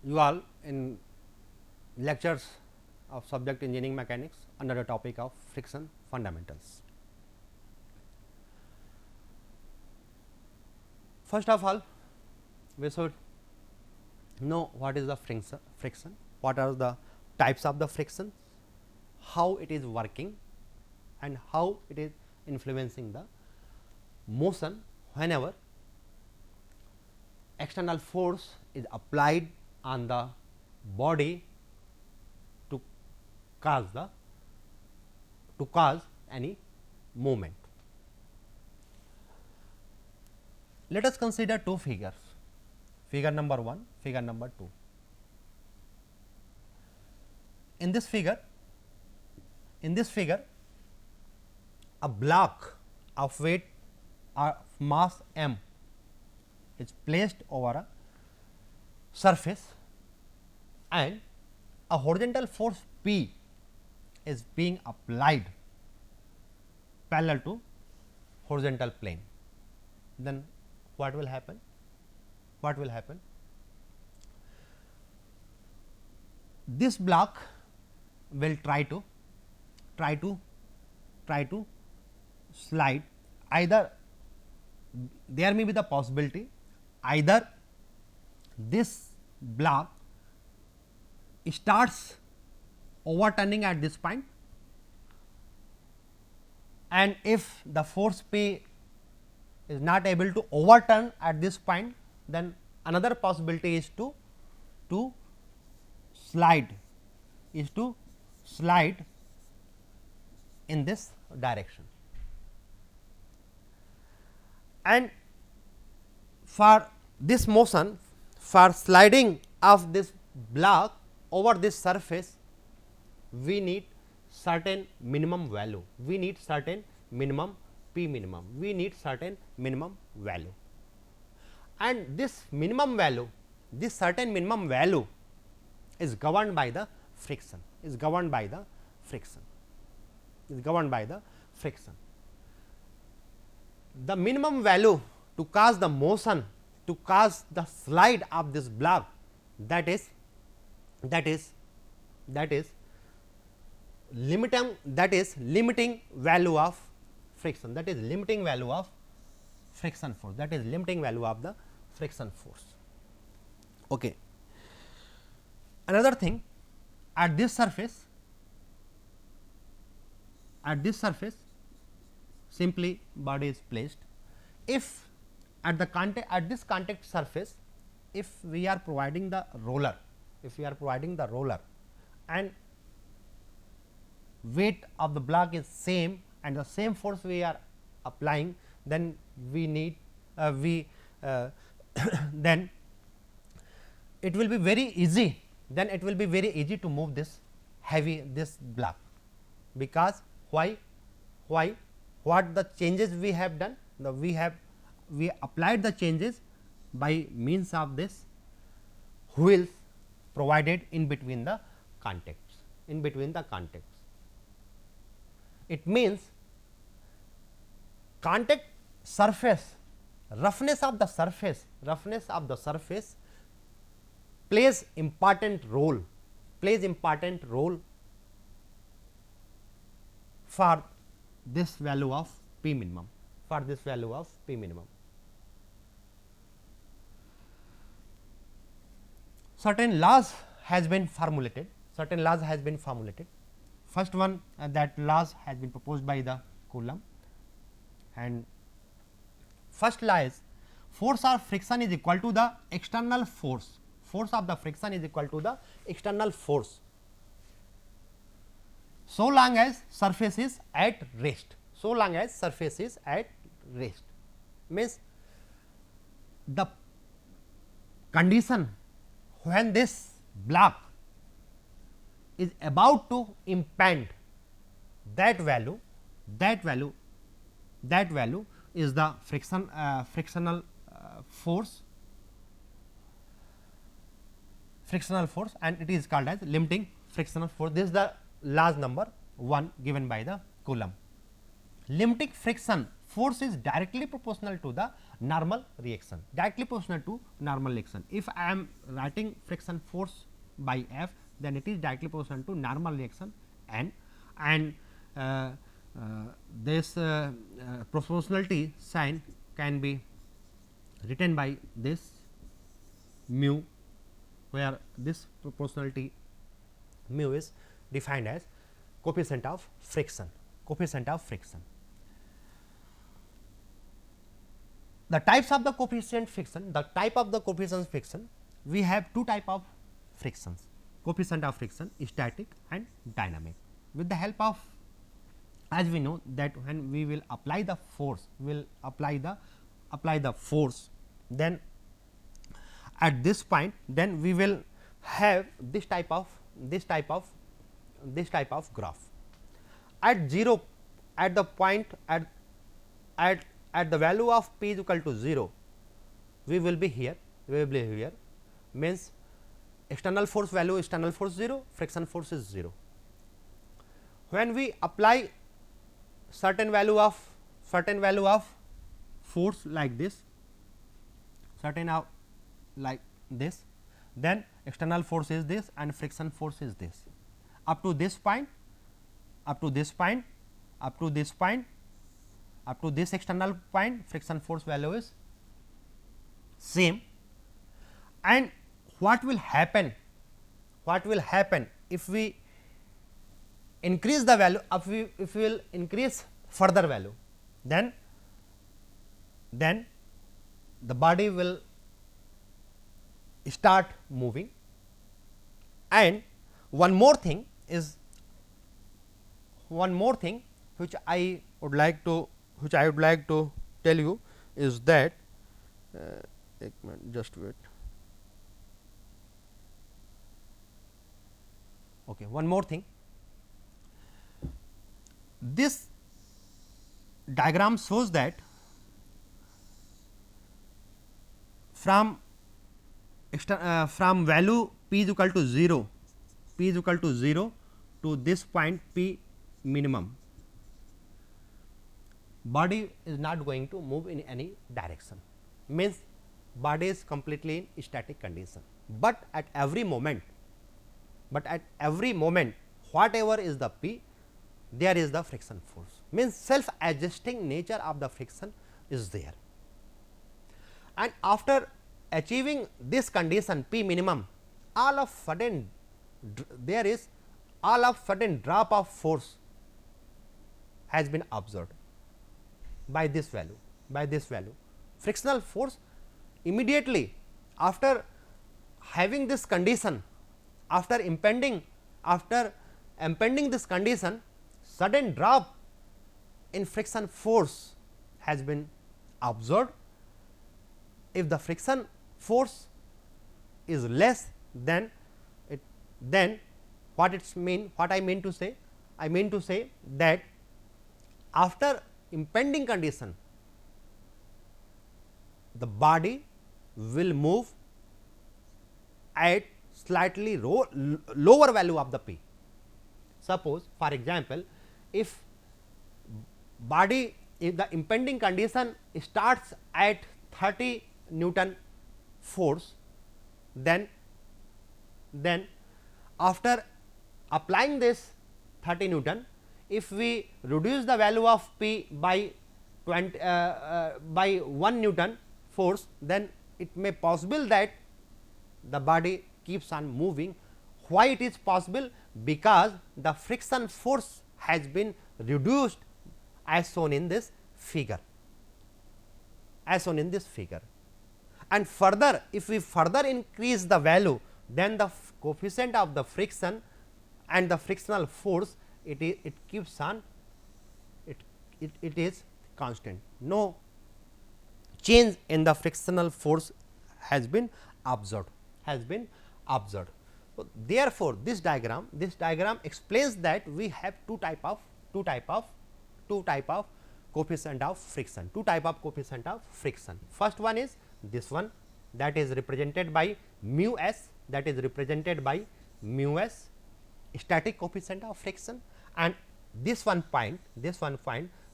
you all in lectures of subject engineering mechanics under the topic of friction fundamentals. First of all, we should know what is the friction, what are the types of the friction, how it is working and how it is influencing the motion whenever external force is applied on the body to cause any movement. Let us consider two figures, figure number 1, figure number 2. In this figure, a block of weight of mass m is placed over a surface and a horizontal force P is being applied parallel to horizontal plane. Then what will happen? What will happen? This block will try to slide. Either there may be the possibility either this block starts overturning at this point, and if the force P is not able to overturn at this point, then another possibility is to slide in this direction. And for this motion, for sliding of this block over this surface, we need certain minimum value, we need certain minimum P minimum, we need certain minimum value, and this minimum value, this certain minimum value is governed by the friction, is governed by the friction, is governed by the friction. The minimum value to cause the motion, to cause the slide of this block, that is limiting value of friction, that is limiting value of friction force, that is limiting value of the friction force. Okay. Another thing, at this surface simply body is placed. If at this contact surface, if we are providing the roller, and weight of the block is same and the same force we are applying, then we need then it will be very easy, to move this block, because why what the changes we have done, we applied the changes by means of this wheels provided in between the contacts, It means contact surface, roughness of the surface plays important role for this value of P minimum, Certain laws has been formulated. First one, that laws has been proposed by the Coulomb, and first law is force of friction is equal to the external force, of the friction is equal to the external force, so long as surface is at rest, means the condition when this block is about to impand, that value is the frictional force, and it is called as limiting frictional force. This is the law number 1 given by the Coulomb. limiting friction force is directly proportional to the normal reaction, directly proportional to normal reaction. If I am writing friction force by F, then it is directly proportional to normal reaction N, and this proportionality sign can be written by this mu, where this proportionality mu is defined as coefficient of friction, coefficient of friction. The types of the coefficient friction, the type of the coefficient friction, we have two type of frictions, coefficient of friction, static and dynamic. With the help of, as we know that when we will apply the force, we will apply the force, then at this point, then we will have this type of graph. At 0, at the point at the value of p is equal to 0, we will be here, means external force value, external force 0, friction force is 0. When we apply certain value of force like this, like this, then external force is this and friction force is this. Up to this point, up to this external point, friction force value is same. And what will happen if we increase the value, if we will increase further value, then the body will start moving. And one more thing which I would like to tell you is that just wait. Okay, one more thing. This diagram shows that from value p is equal to 0 to this point p minimum, body is not going to move in any direction, means body is completely in static condition. But at every moment, whatever is the p, there is the friction force, means self adjusting nature of the friction is there. And after achieving this condition p minimum, all of sudden drop of force has been observed by this value, frictional force immediately after having this condition, after impending this condition, sudden drop in friction force has been observed. If the friction force is less, then what I mean to say that after impending condition, the body will move at slightly lower value of the p. Suppose, for example, if the impending condition starts at 30 Newton force, then after applying this 30 Newton, if we reduce the value of p by 1 Newton force, then it may possible that the body keeps on moving. Why it is possible? Because the friction force has been reduced as shown in this figure, and further, if we further increase the value, then the coefficient of the friction and the frictional force it keeps on, it is constant, no change in the frictional force has been observed. So, therefore, this diagram explains that we have two type of coefficient of friction, First one is this one, that is represented by mu s, static coefficient of friction, and this one point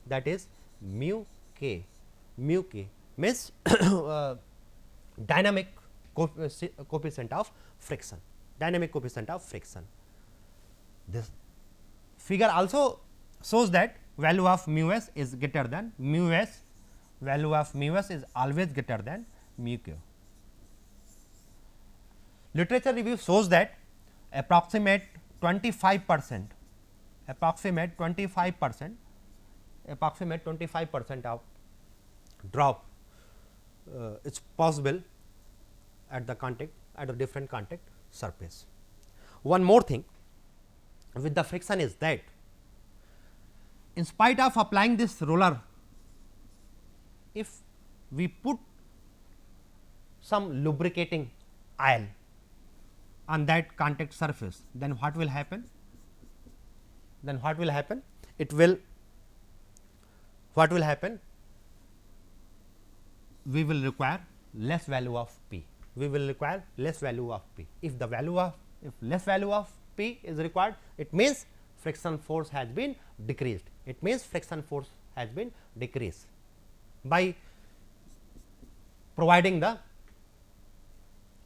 that is mu k. Mu k means dynamic coefficient of friction, dynamic coefficient of friction. This figure also shows that value of mu s is greater than mu s, value of mu s is always greater than mu q. Literature review shows that approximate 25%, approximate 25% of drop is possible at the contact, at a different contact surface. One more thing with the friction is that in spite of applying this roller, if we put some lubricating oil on that contact surface, then what will happen? Then what will happen? It will, what will happen? We will require less value of P. We will require less value of P. If the value of, if less value of P is required, it means friction force has been decreased. It means friction force has been decreased by providing the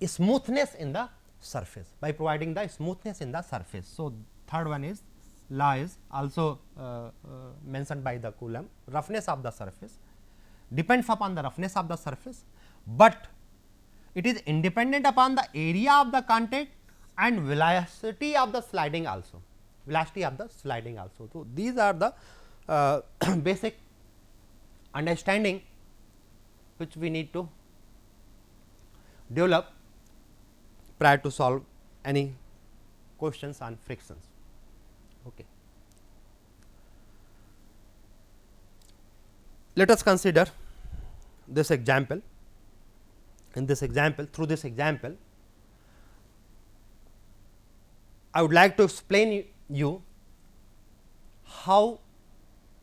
smoothness in the surface, by providing the smoothness in the surface. So, third one is law is also mentioned by the Coulomb, roughness of the surface depends upon the roughness of the surface, but it is independent upon the area of the contact and velocity of the sliding also, velocity of the sliding also. So, these are the basic understanding which we need to develop prior to solve any questions on frictions. Okay. Let us consider this example. In this example, through this example, I would like to explain you how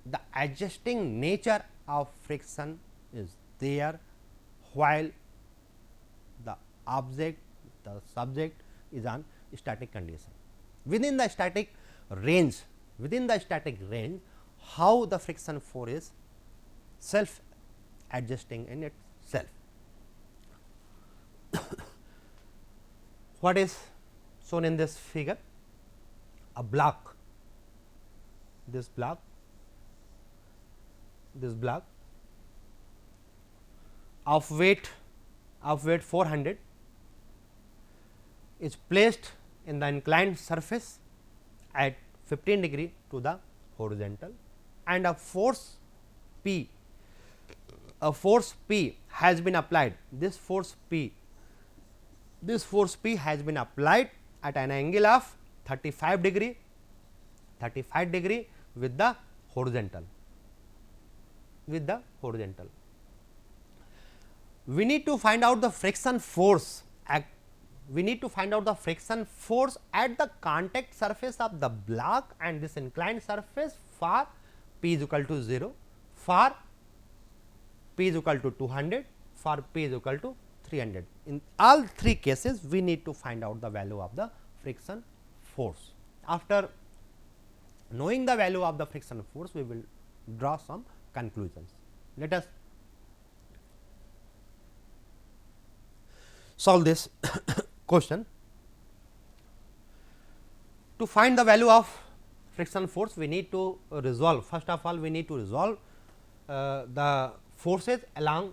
the adjusting nature of friction is there while the object, the subject is on static condition. Within the static range, how the friction force is self adjusting in itself. What is shown in this figure? A block, this block of weight 400 is placed in the inclined surface at 15 degree to the horizontal, and a force P has been applied. This force P has been applied at an angle of 35 degree with the horizontal. We need to find out the friction force at the contact surface of the block and this inclined surface for P is equal to 0, for P is equal to 200, for P is equal to 300. In all three cases, we need to find out the value of the friction force. After knowing the value of the friction force, we will draw some conclusions. Let us solve this question. To find the value of friction force, we need to resolve, first of all we need to resolve the forces along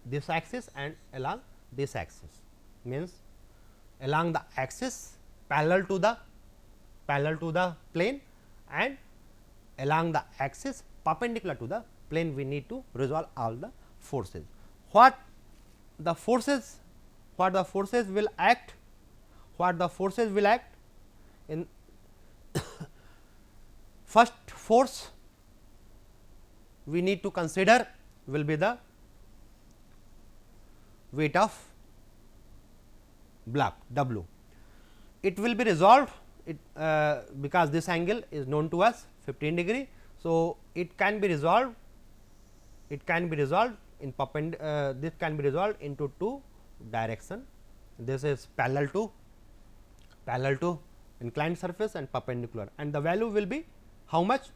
this axis and along this axis, means along the axis parallel to the plane and along the axis perpendicular to the plane. We need to resolve all the forces. What the forces will act in first force we need to consider will be the weight of block W. It will be resolved because this angle is known to us 15 degree. So, it can be resolved in this can be resolved into two direction. This is parallel to inclined surface and perpendicular, and the value will be how much?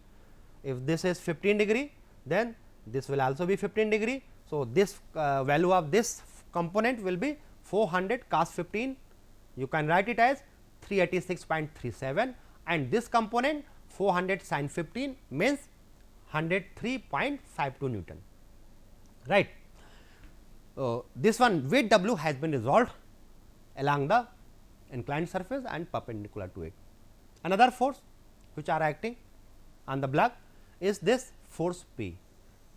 if this is 15 degree, then this will also be 15 degree. So, this value of this component will be 400 cos 15, you can write it as 386.37, and this component 400 sin 15 means 103.52 Newton, right. This one weight W has been resolved along the inclined surface and perpendicular to it. Another force which are acting on the block is this force P,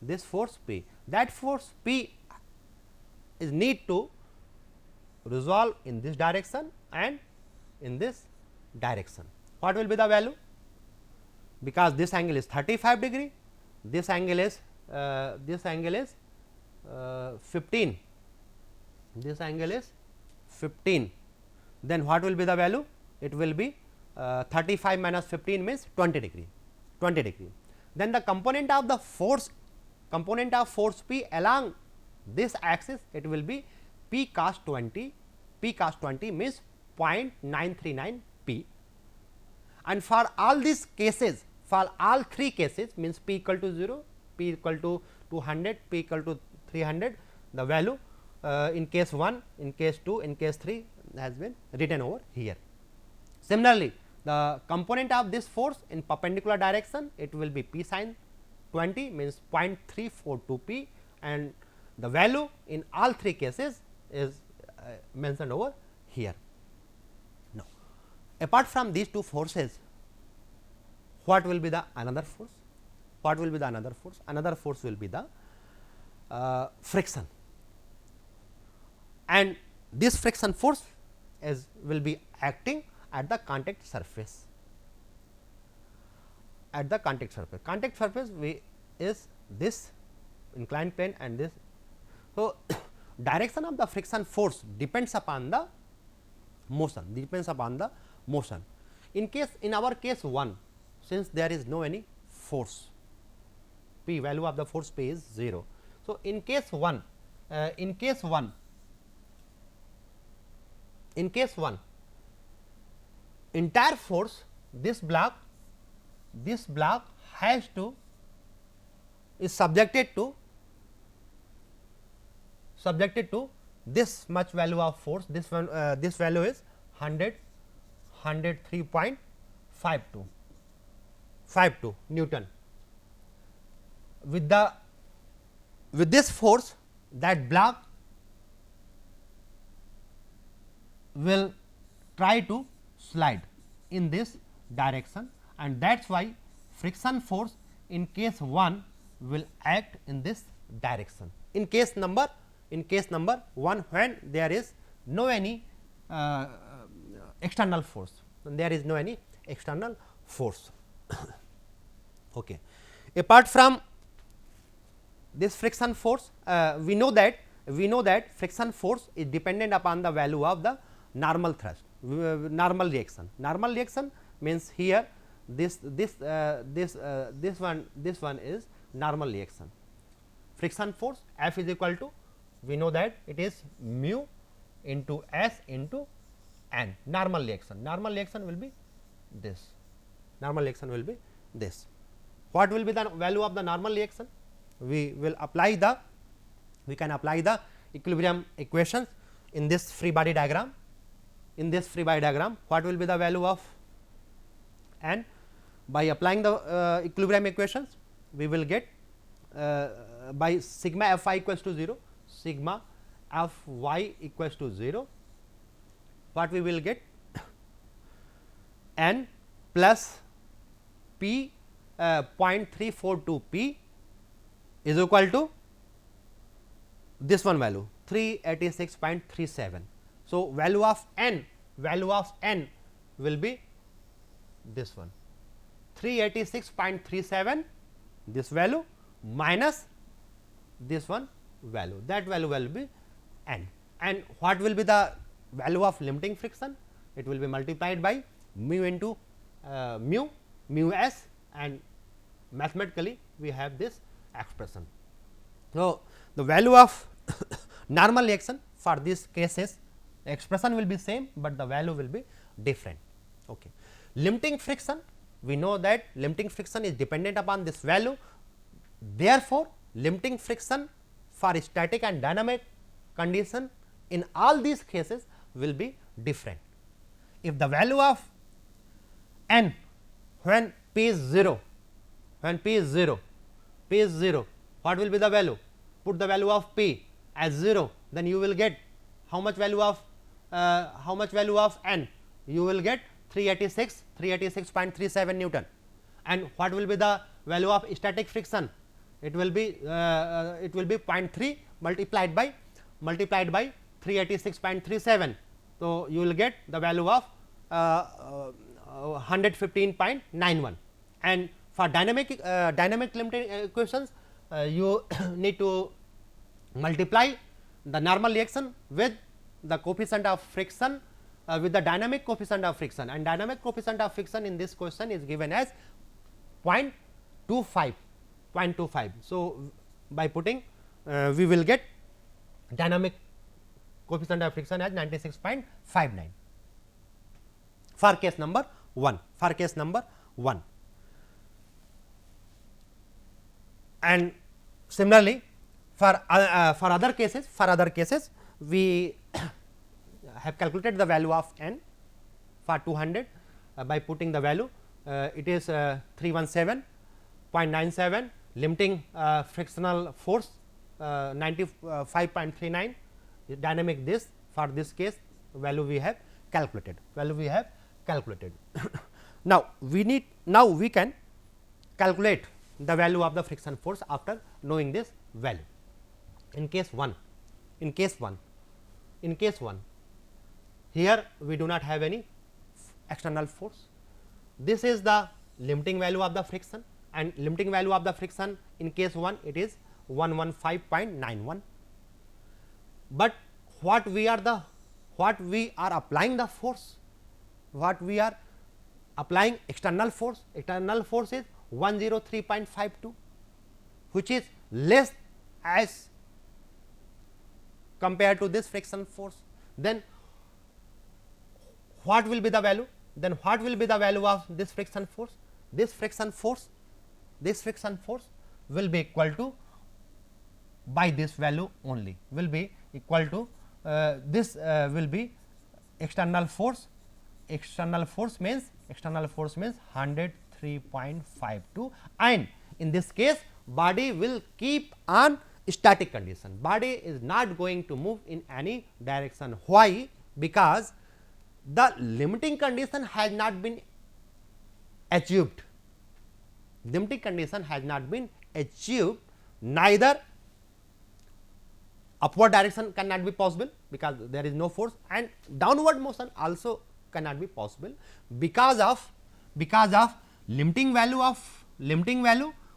this force P. That force P is need to resolve in this direction and in this direction. What will be the value? Because this angle is 35 degree, this angle is 15, this angle is 15, then what will be the value? It will be 35 minus 15 means 20 degree, 20 degree. Then the component of the force, component of force P along this axis, it will be P cos 20, P cos 20 means 0.939 P, and for all these cases, for all three cases means P equal to 0, P equal to 200, P equal to 300, the value in case 1, in case 2, in case 3 has been written over here. Similarly, the component of this force in perpendicular direction, it will be P sin 20 means 0.342 P, and the value in all three cases is mentioned over here. Now, apart from these two forces, what will be the another force? What will be the another force? Another force will be the friction, and this friction force is will be acting at the contact surface. At the contact surface, contact surface is this inclined plane and this. So, direction of the friction force depends upon the motion, depends upon the motion. In our case 1, since there is no any force, P value of the force P is 0. So, in case 1, entire force, this block has to is subjected to this much value of force. This one this value is 103.52 Newton. With this force, that block will try to slide in this direction, and that is why friction force in case 1 will act in this direction. In case number 1, when there is no any external force, Okay. Apart from this friction force, we know that friction force is dependent upon the value of the normal thrust, normal reaction. Normal reaction means here this one is normal reaction. Friction force F is equal to, we know that it is mu into S into N. Normal reaction will be this. What will be the value of the normal reaction? We can apply the equilibrium equations in this free body diagram. What will be the value of N? By applying the equilibrium equations, we will get by sigma f y equals to 0, sigma f y equals to 0, what we will get? N plus P 0.342 P is equal to this one value 386.37. So, value of N will be this one 386.37, this value minus this one value, that value will be N. And what will be the value of limiting friction? It will be multiplied by mu into mu s, and mathematically we have this expression. So, the value of normal reaction for these cases, the expression will be same, but the value will be different. Okay. Limiting friction we know that limiting friction is dependent upon this value. Therefore, limiting friction for static and dynamic condition in all these cases will be different. If the value of n when p is 0, when p is 0, p is 0, what will be the value? Put the value of p as 0, then you will get how much value of n? You will get 386.37 Newton. And what will be the value of static friction? It will be 0.3 multiplied by 386.37. So, you will get the value of 115.91. And for dynamic limiting equations, you need to multiply the normal reaction with the coefficient of friction with the dynamic coefficient of friction, and dynamic coefficient of friction in this question is given as 0.25. So, by putting we will get dynamic coefficient of friction as 96.59 for case number 1, and similarly for other cases, we have calculated the value of n for 200 by putting the value, it is 317.97, limiting frictional force 95.39, dynamic this, for this case value we have calculated. Now, we can calculate the value of the friction force after knowing this value. In case 1, here we do not have any external force. This is the limiting value of the friction, and limiting value of the friction in case 1 it is 115.91. But what we are applying the force, external force is 103.52, which is less as compared to this friction force. Then what will be the value? Of this friction force? This friction force will be equal to, by this value only, will be equal to this will be external force. External force means 103.52, and in this case body will keep on static condition. Body is not going to move in any direction. Why? Because the limiting condition has not been achieved. Limiting condition has not been achieved. Neither upward direction cannot be possible because there is no force, and downward motion also cannot be possible because of limiting value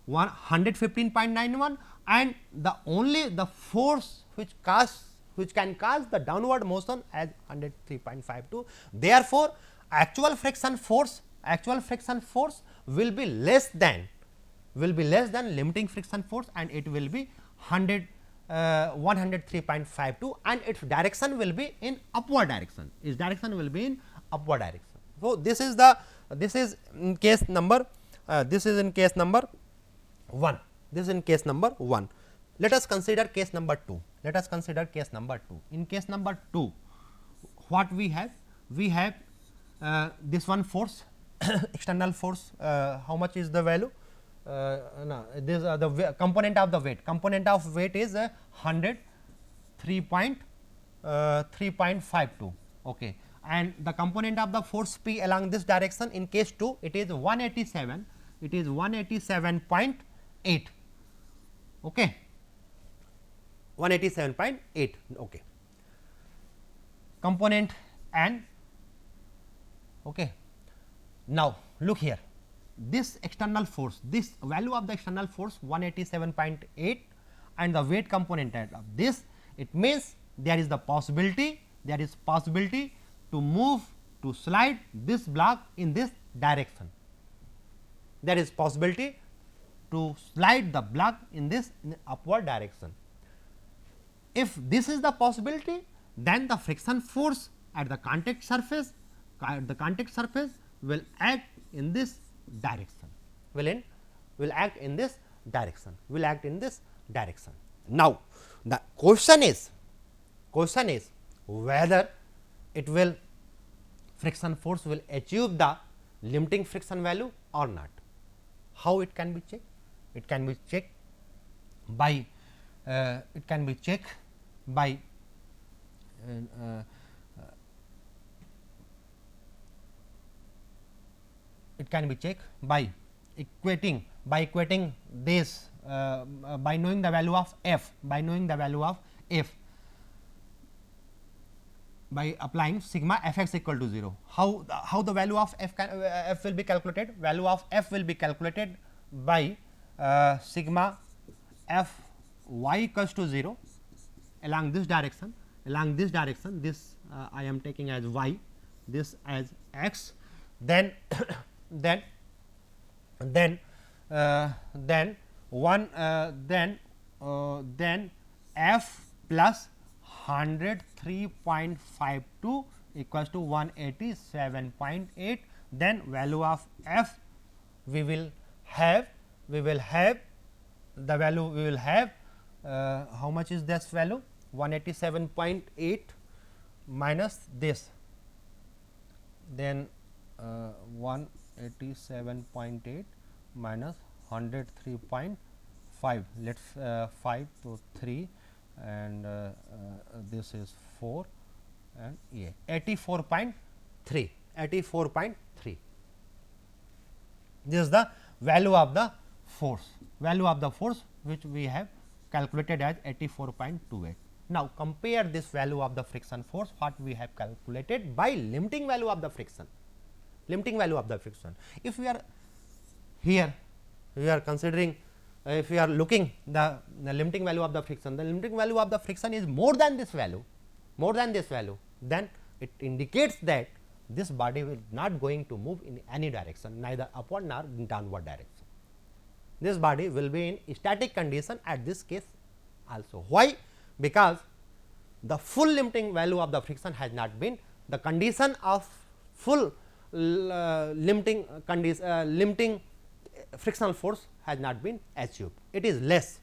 115.91, and the force which can cause the downward motion as 103.52. Therefore, actual friction force will be less than limiting friction force, and it will be 103.52, and its direction will be in upward direction. So, this is in case number 1. Let us consider case number 2. In case number 2, what we have? We have this one force, external force. How much is the value? This the component of the weight. Component of weight is 103.52. Okay, and the component of the force P along this direction in case 2, it is 187. It is 187.8. Okay, 187.8. Okay, component N. Okay, now look here. This external force, this value of the external force 187.8, and the weight component of this, it means there is possibility to slide this block in this direction. There is possibility to slide the block in this upward direction. If this is the possibility, then the friction force at the contact surface will act in this direction, will act in this direction, will act in this direction. Now, the question is whether it will friction force will achieve the limiting friction value or not. How it can be checked? It can be checked by it can be checked by equating this by knowing the value of f, by applying sigma f x equal to 0. How the value of f will be calculated? Value of f will be calculated by sigma f y equals to 0 along this direction. This I am taking as y, this as x, then then f plus 103.52 equals to 187.8. Then value of f we will have the value we will have how much is this value? 187.8 minus this, then 187.8 minus 103.5, let us 5 to 3 and this is 4 and 84.3. This is the value of the force, which we have calculated as 84.28. Now, compare this value of the friction force what we have calculated by limiting value of the friction. If we are here, we are considering if we are looking the limiting value of the friction, the limiting value of the friction is more than this value, then it indicates that this body will not going to move in any direction, neither upward nor downward direction. This body will be in static condition at this case also. Why? Because the full limiting value of the friction has not been, the condition of full limiting frictional force has not been achieved. It is less,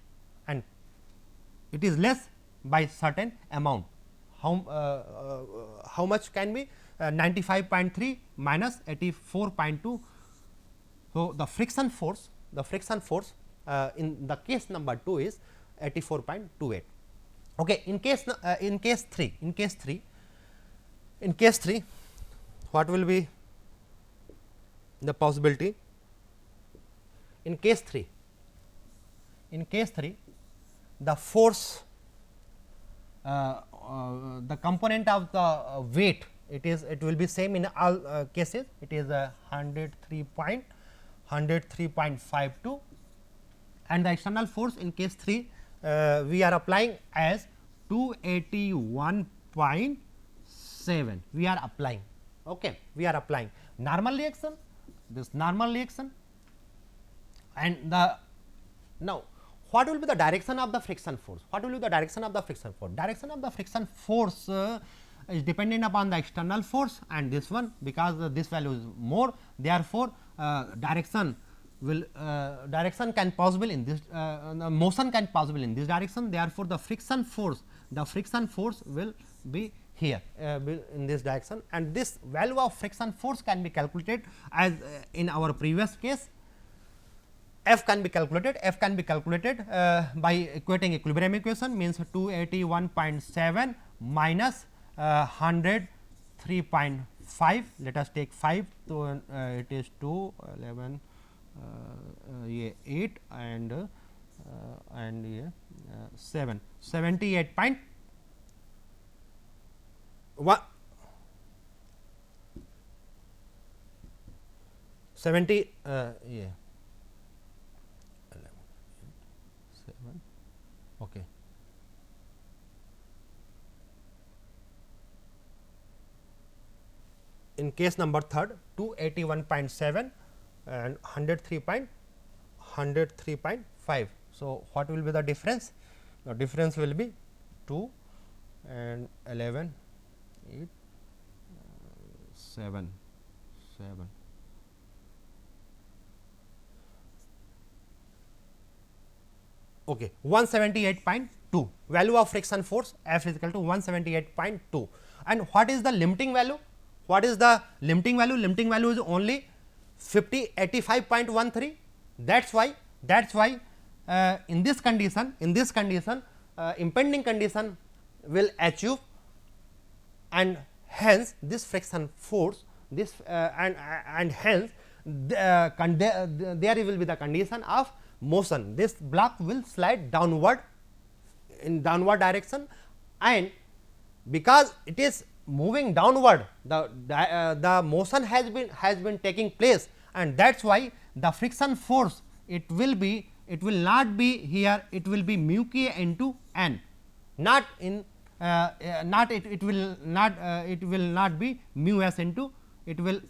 and it is less by certain amount. How much can be? 95.3 minus 84.2. So, the friction force in the case number 2 is 84.28. Okay. In case 3, what will be the possibility? In case 3, the force, the component of the weight, it will be same in all cases. It is 103.52, and the external force in case 3 we are applying as 281.7. We are applying. Okay, we are applying normal reaction. This normal reaction, and the now what will be the direction of the friction force? Direction of the friction force is dependent upon the external force and this one, because this value is more. Therefore, direction can possible in this motion can possible in this direction. Therefore, the friction force will be here in this direction, and this value of friction force can be calculated as in our previous case. F can be calculated by equating equilibrium equation, means 281.7 minus 103.5. let us take 5, so it is 2, 11, 8 and 7, 78.1 70 okay. In case number 3rd, 281.7 and 103.5. So, what will be the difference? The difference will be 2 and 11, 8, 7. Okay, 178.2 value of friction force F is equal to 178.2. And what is the limiting value? What is the limiting value? Limiting value is only 85.13. That's why in this condition impending condition will achieve, and hence this friction force this and hence there will be the condition of motion. This block will slide downward in downward direction, and because it is moving downward, the motion has been taking place, and that is why the friction force it will not be here, it will be mu k into n, not in it will not be mu s into it will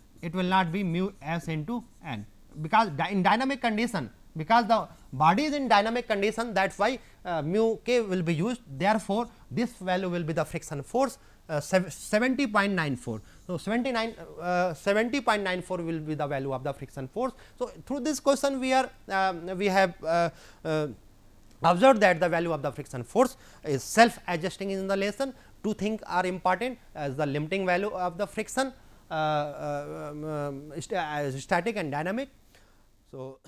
not be mu s into n, because in dynamic condition, because the body is in dynamic condition, that is why mu k will be used. Therefore, this value will be the friction force 70.94. So, 70.94 will be the value of the friction force. So, through this question we have observed that the value of the friction force is self adjusting in the lesson. Two things are important as the limiting value of the friction static and dynamic. So,